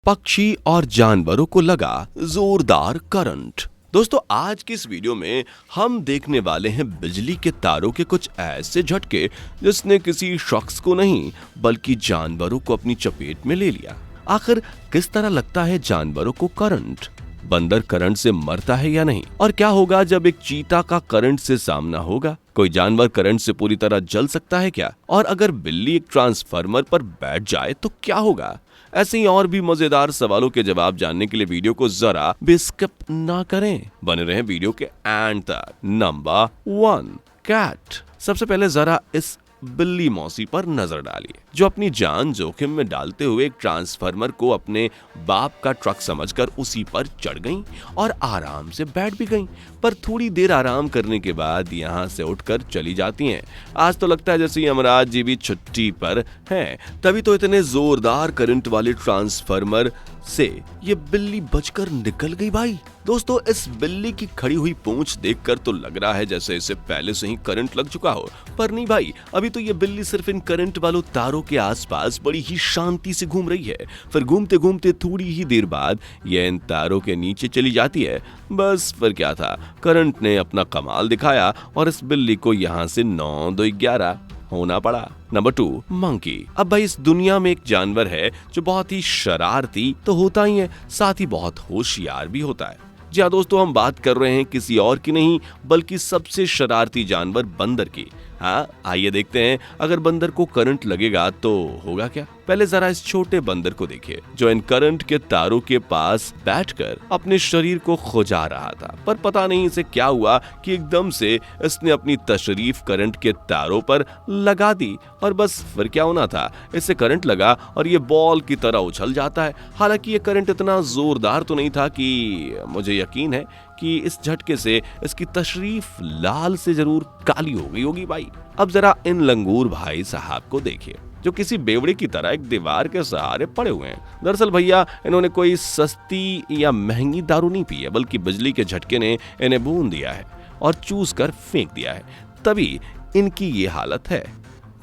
पक्षी और जानवरों को लगा जोरदार करंट। दोस्तों, आज की इस वीडियो में हम देखने वाले हैं बिजली के तारों के कुछ ऐसे झटके जिसने किसी शख्स को नहीं बल्कि जानवरों को अपनी चपेट में ले लिया। आखिर किस तरह लगता है जानवरों को करंट? बंदर करंट से मरता है या नहीं? और क्या होगा जब एक चीता का करंट से सामना होगा? कोई जानवर करंट से पूरी तरह जल सकता है क्या? और अगर बिल्ली एक ट्रांसफार्मर पर बैठ जाए तो क्या होगा? ऐसे ही और भी मजेदार सवालों के जवाब जानने के लिए वीडियो को जरा भी स्किप ना करें, बने रहें वीडियो के एंड तक। Number 1, cat. सबसे पहले जरा इस बिल्ली मौसी पर नजर डालिए, जो अपनी जान जोखिम में डालते हुए एक ट्रांसफार्मर को अपने बाप का ट्रक समझकर उसी पर चढ़ गईं और आराम से बैठ भी गईं, पर थोड़ी देर आराम करने के बाद यहाँ से उठकर चली जाती हैं। आज तो लगता है जैसे यमराज जी भी छुट्टी पर हैं। तभी तो इतने जोरदार करंट वाले ट्रांसफार्मर से ये बिल्ली बचकर निकल गई भाई। दोस्तों, इस बिल्ली की खड़ी हुई पूंछ देखकर तो लग रहा है जैसे इसे पहले से ही करंट लग चुका हो, पर नहीं भाई, अभी तो ये बिल्ली सिर्फ इन करंट वालों तारों के आसपास बड़ी ही शांति से घूम रही है। फिर घूमते घूमते थोड़ी ही देर बाद ये इन तारों के नीचे चली जाती है। बस फिर क्या था, करंट ने अपना कमाल दिखाया और इस बिल्ली को यहाँ से 9-2-11 होना पड़ा। Number 2, monkey. अब भाई, इस दुनिया में एक जानवर है जो बहुत ही शरारती तो होता ही है, साथ ही बहुत होशियार भी होता है। जी हाँ दोस्तों, हम बात कर रहे हैं किसी और की नहीं बल्कि सबसे शरारती जानवर बंदर की। हाँ, आइए देखते हैं अगर बंदर को करंट लगेगा तो होगा क्या। पहले जरा इस छोटे बंदर को देखिए, जो इन करंट के तारों के पास बैठकर अपने शरीर को खुजा रहा था, पर पता नहीं इसे क्या हुआ कि एकदम से इसने अपनी तशरीफ करंट के तारों पर लगा दी और बस फिर क्या होना था, इससे करंट लगा और ये बॉल की तरह उछल जाता है। हालांकि ये करंट इतना जोरदार तो नहीं था कि मुझे यकीन है कि इस झटके से इसकी तशरीफ लाल से जरूर काली हो गई होगी भाई। अब जरा इन लंगूर भाई साहब को देखिए, जो किसी बेवड़े की तरह एक दीवार के सहारे पड़े हुए हैं। दरअसल भैया, इन्होंने कोई सस्ती या महंगी दारू नहीं पी है, बल्कि बिजली के झटके ने इन्हें भून दिया है और चूस कर फेंक दिया है, तभी इनकी ये हालत है।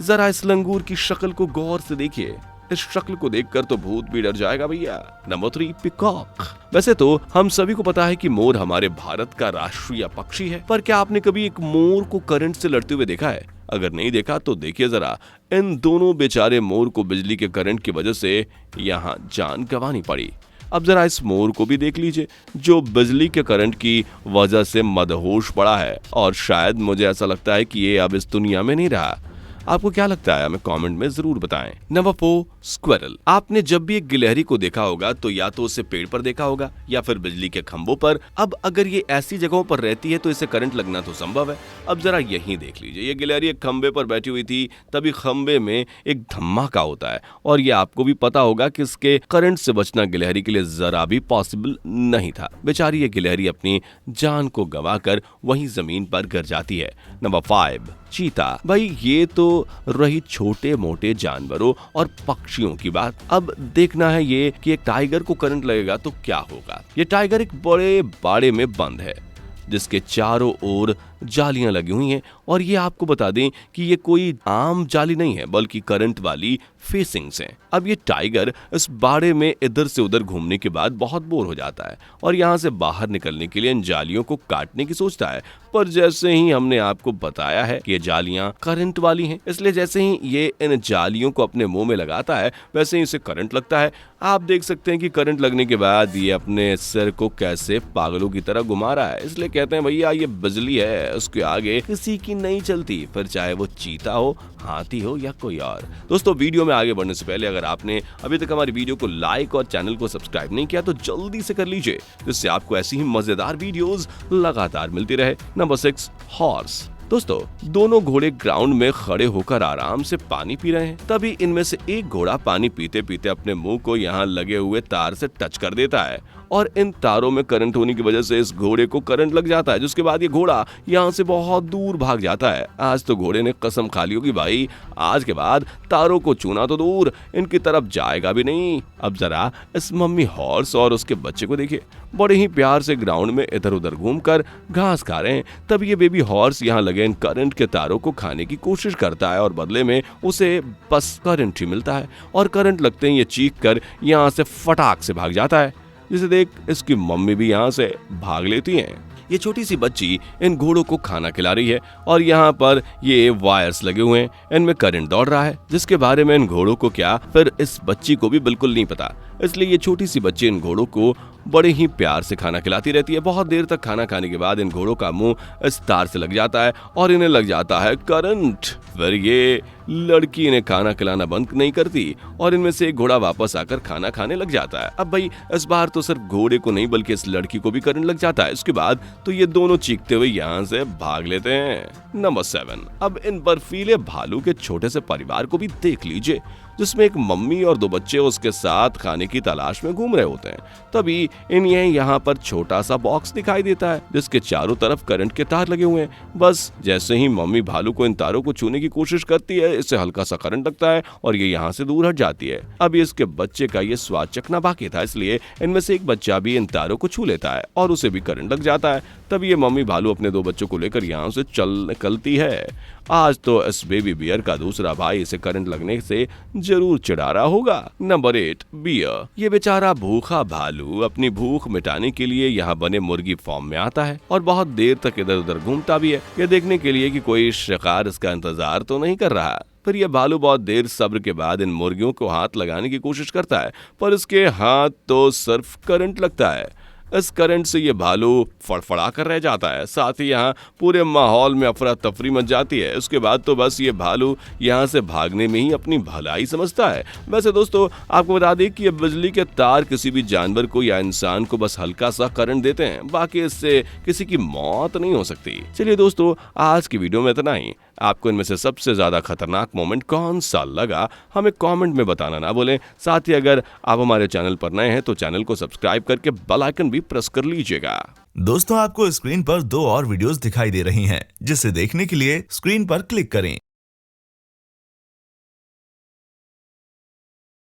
जरा इस लंगूर की शक्ल को गौर से देखिए, इस शक्ल को देखकर तो भूत भी डर जाएगा भैया। Number 3, peacock. वैसे तो हम सभी को पता है कि मोर हमारे भारत का राष्ट्रीय पक्षी है, पर क्या आपने कभी एक मोर को करंट से लड़ते हुए देखा है? अगर नहीं देखा तो देखिए जरा, इन दोनों बेचारे मोर को बिजली के करंट की वजह से यहाँ जान गंवानी पड़ी। अब जरा इस मोर को भी देख लीजिए, जो बिजली के करंट की वजह से मदहोश पड़ा है और शायद मुझे ऐसा लगता है कि ये अब इस दुनिया में नहीं रहा। आपको क्या लगता है, हमें कमेंट में जरूर बताएं। Number 4, squirrel. आपने जब भी एक गिलहरी को देखा होगा तो या तो उसे पेड़ पर देखा होगा या फिर बिजली के खंभों पर। अब अगर ये ऐसी जगहों पर रहती है तो इसे करंट लगना तो संभव है। अब जरा यहीं देख लीजिए, ये गिलहरी एक खंभे पर बैठी हुई थी, तभी खंभे में एक धमाका होता है और ये आपको भी पता होगा कि इसके करंट से बचना गिलहरी के लिए जरा भी पॉसिबल नहीं था। बेचारी ये गिलहरी अपनी जान को गंवाकर वहीं जमीन पर गिर जाती है। नंबर 5, चीता। भाई, ये तो रही छोटे मोटे जानवरों और पक्षियों की बात। अब देखना है ये कि एक टाइगर को करंट लगेगा तो क्या होगा। ये टाइगर एक बड़े बाड़े में बंद है, जिसके चारों ओर जालियां लगी हुई हैं और ये आपको बता दें कि ये कोई आम जाली नहीं है बल्कि करंट वाली फेसिंग्स हैं। अब ये टाइगर इस बाड़े में इधर से उधर घूमने के बाद बहुत बोर हो जाता है और यहाँ से बाहर निकलने के लिए इन जालियों को काटने की सोचता है, पर जैसे ही हमने आपको बताया है कि ये जालियां करंट वाली हैं, इसलिए जैसे ही ये इन जालियों को अपने मुंह में लगाता है वैसे ही इसे करंट लगता है। आप देख सकते हैं कि करंट लगने के बाद ये अपने सिर को कैसे पागलों की तरह घुमा रहा है। इसलिए कहते हैं भैया, ये बिजली है, उसके आगे किसी की नहीं चलती, फिर चाहे वो चीता हो, हाथी हो या कोई और। दोस्तों, वीडियो में आगे बढ़ने से पहले अगर आपने अभी तक हमारी वीडियो को लाइक और चैनल को सब्सक्राइब नहीं किया तो जल्दी से कर लीजिए, जिससे आपको ऐसी ही मजेदार वीडियोस लगातार मिलती रहे। Number 6, horse. दोस्तों, दोनों घोड़े ग्राउंड में खड़े होकर आराम से पानी पी रहे हैं, तभी इनमें से एक घोड़ा पानी पीते पीते अपने मुंह को यहाँ लगे हुए तार से टच कर देता है और इन तारों में करंट होने की वजह से इस घोड़े को करंट लग जाता है, जिसके बाद ये घोड़ा यहाँ से बहुत दूर भाग जाता है। आज तो घोड़े ने कसम खा ली होगी भाई, आज के बाद तारों को छूना तो दूर, इनकी तरफ जाएगा भी नहीं। अब जरा इस मम्मी हॉर्स और उसके बच्चे को देखिए, बड़े ही प्यार से ग्राउंड में इधर उधर घूमकर घास खा रहे हैं। तब ये बेबी हॉर्स यहाँ लगे इन करंट के तारों को खाने की कोशिश करता है और बदले में उसे बस करंट ही मिलता है। और करंट लगते ही ये चीख कर यहाँ से फटाक से भाग जाता है, जिसे देख इसकी मम्मी भी यहाँ से भाग लेती हैं। ये छोटी सी बच्ची इन घोड़ों को खाना खिला रही है और यहाँ पर ये वायर्स लगे हुए हैं, इनमें करंट दौड़ रहा है, जिसके बारे में इन घोड़ों को क्या फिर इस बच्ची को भी बिल्कुल नहीं पता। इसलिए ये छोटी सी बच्ची इन घोड़ों को बड़े ही प्यार से खाना खिलाती रहती है। बहुत देर तक खाना खाने के बाद इन घोड़ों का मुंह इस तार से लग जाता है और इन्हें लग जाता है करंट। फिर ये लड़की इन्हें खाना खिलाना बंद नहीं करती और इनमें से एक घोड़ा वापस आकर खाना खाने लग जाता है। अब भाई इस बार तो सिर्फ घोड़े को नहीं बल्कि इस लड़की को भी करंट लग जाता है। इसके बाद तो ये दोनों चीखते हुए यहाँ से भाग लेते हैं। नंबर 7, अब इन बर्फीले भालू के छोटे से परिवार को भी देख लीजिए, जिसमें एक मम्मी और 2 बच्चे उसके साथ खाने की तलाश में घूम रहे होते हैं। तभी इन्हें यहाँ पर छोटा सा बॉक्स दिखाई देता है, जिसके चारों तरफ करंट के तार लगे हुए हैं। बस जैसे ही मम्मी भालू को इन तारों को छूने की कोशिश करती है, इससे हल्का सा करंट लगता है और ये यहाँ से दूर हट जाती है। अभी इसके बच्चे का ये स्वाद चखना बाकी था, इसलिए इनमें से एक बच्चा भी इन तारों को छू लेता है और उसे भी करंट लग जाता है। तब ये मम्मी भालू अपने 2 बच्चों को लेकर यहाँ से निकलती है। आज तो इस बेबी बियर का दूसरा भाई इसे करंट लगने से जरूर चिढ़ा रहा होगा। Number 8, bear. ये बेचारा भूखा भालू अपनी भूख मिटाने के लिए यहाँ बने मुर्गी फार्म में आता है और बहुत देर तक इधर उधर घूमता भी है, ये देखने के लिए कि कोई शिकार इसका इंतजार तो नहीं कर रहा। फिर यह भालू बहुत देर सब्र के बाद इन मुर्गियों को हाथ लगाने की कोशिश करता है, पर इसके हाथ तो सिर्फ करंट लगता है। इस करंट से ये भालू फड़फड़ा कर रह जाता है। साथ ही यहाँ पूरे माहौल में अफरा तफरी मच जाती है। उसके बाद तो बस ये भालू यहाँ से भागने में ही अपनी भलाई समझता है। वैसे दोस्तों आपको बता दें कि ये बिजली के तार किसी भी जानवर को या इंसान को बस हल्का सा करंट देते हैं, बाकी इससे किसी की मौत नहीं हो सकती। चलिए दोस्तों आज की वीडियो में इतना ही। आपको इनमें से सबसे ज्यादा खतरनाक मोमेंट कौन सा लगा हमें कमेंट में बताना ना भूलें। साथ ही अगर आप हमारे चैनल पर नए हैं तो चैनल को सब्सक्राइब करके बेल आइकन भी प्रेस कर लीजिएगा। दोस्तों आपको स्क्रीन पर 2 और वीडियोस दिखाई दे रही हैं, जिसे देखने के लिए स्क्रीन पर क्लिक करें।